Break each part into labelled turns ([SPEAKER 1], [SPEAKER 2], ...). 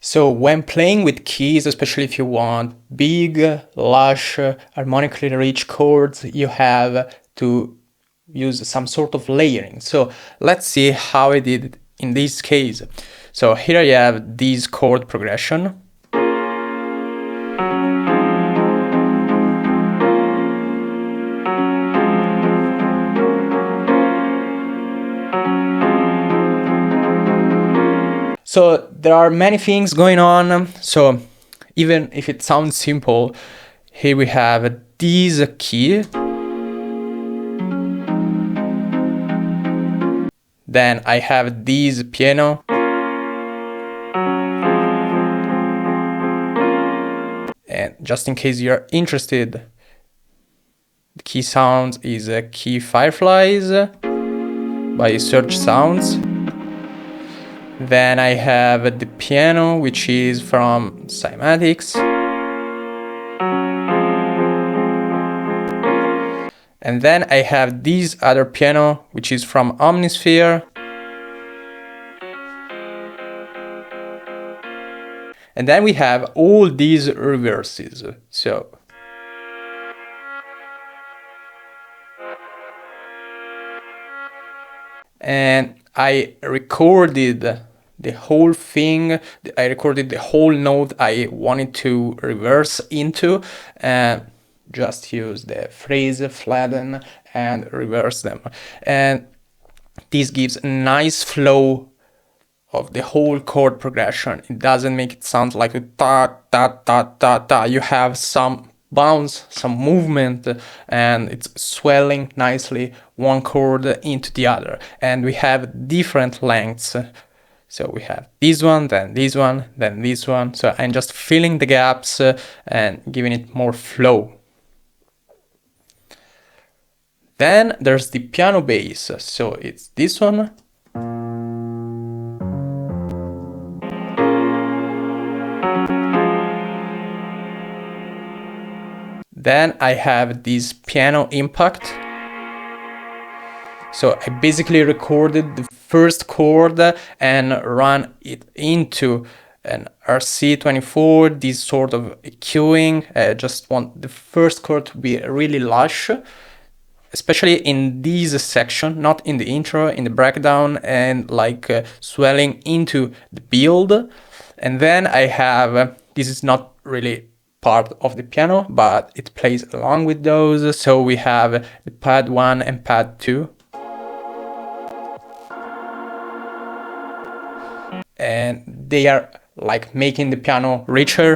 [SPEAKER 1] So when playing with keys, especially if you want big, lush, harmonically rich chords, you have to use some sort of layering. So let's see how I did it in this case. So here I have this chord progression. So there are many things going on. So even if it sounds simple, here we have this key. Then I have this piano. And just in case you're interested, the key sound is Key Fireflies by Search Sounds. Then I have the piano, which is from Cymatics. And then I have this other piano, which is from Omnisphere. And then we have all these reverses. So and I recorded the whole thing. I recorded the whole note I wanted to reverse into, and just use the phrase, flatten, and reverse them. And this gives a nice flow of the whole chord progression. It doesn't make it sound like a ta ta ta ta ta. You have some bounce, some movement, and it's swelling nicely one chord into the other. And we have different lengths. So we have this one, then this one, then this one. So I'm just filling the gaps and giving it more flow. Then there's the piano bass. So it's this one. Then I have this piano impact. So I basically recorded the first chord and ran it into an RC24, this sort of EQing. I just want the first chord to be really lush, especially in this section, not in the intro, in the breakdown, and like swelling into the build. And then I have, this is not really part of the piano, but it plays along with those. So we have the pad 1 and pad 2. And they are like making the piano richer.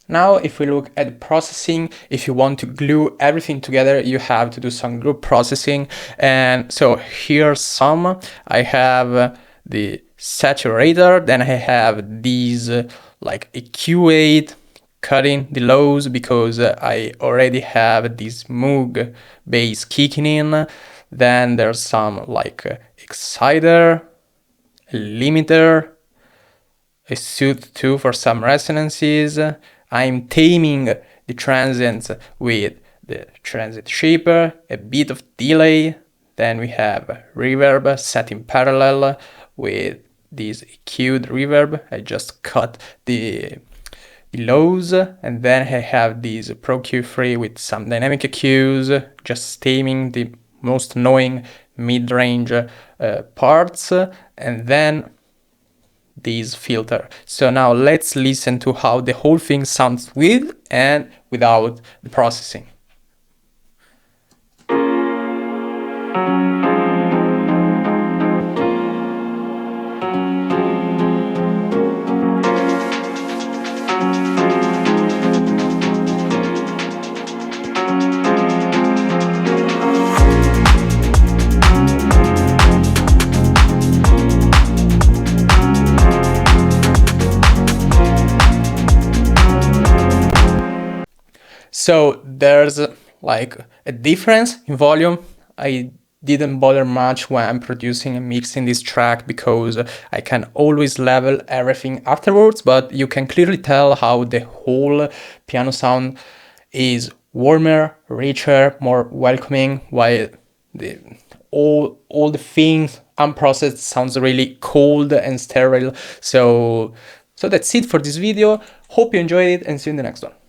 [SPEAKER 1] Now, if we look at processing, if you want to glue everything together, you have to do some group processing. And so here's some. I have the saturator, then I have these like EQ8 cutting the lows because I already have this Moog bass kicking in. Then there's some like exciter, a limiter, a suit 2 for some resonances. I'm taming the transients with the transit shaper, a bit of delay. Then we have reverb set in parallel with this EQ'd reverb. I just cut the lows, and then I have this Pro Q3 with some dynamic EQs, just taming the most annoying mid-range parts, and then this filter. So now let's listen to how the whole thing sounds with and without the processing. So there's like a difference in volume. I didn't bother much when I'm producing and mixing this track, because I can always level everything afterwards, but you can clearly tell how the whole piano sound is warmer, richer, more welcoming, while the all the things unprocessed sounds really cold and sterile. So that's it for this video. Hope you enjoyed it, and see you in the next one.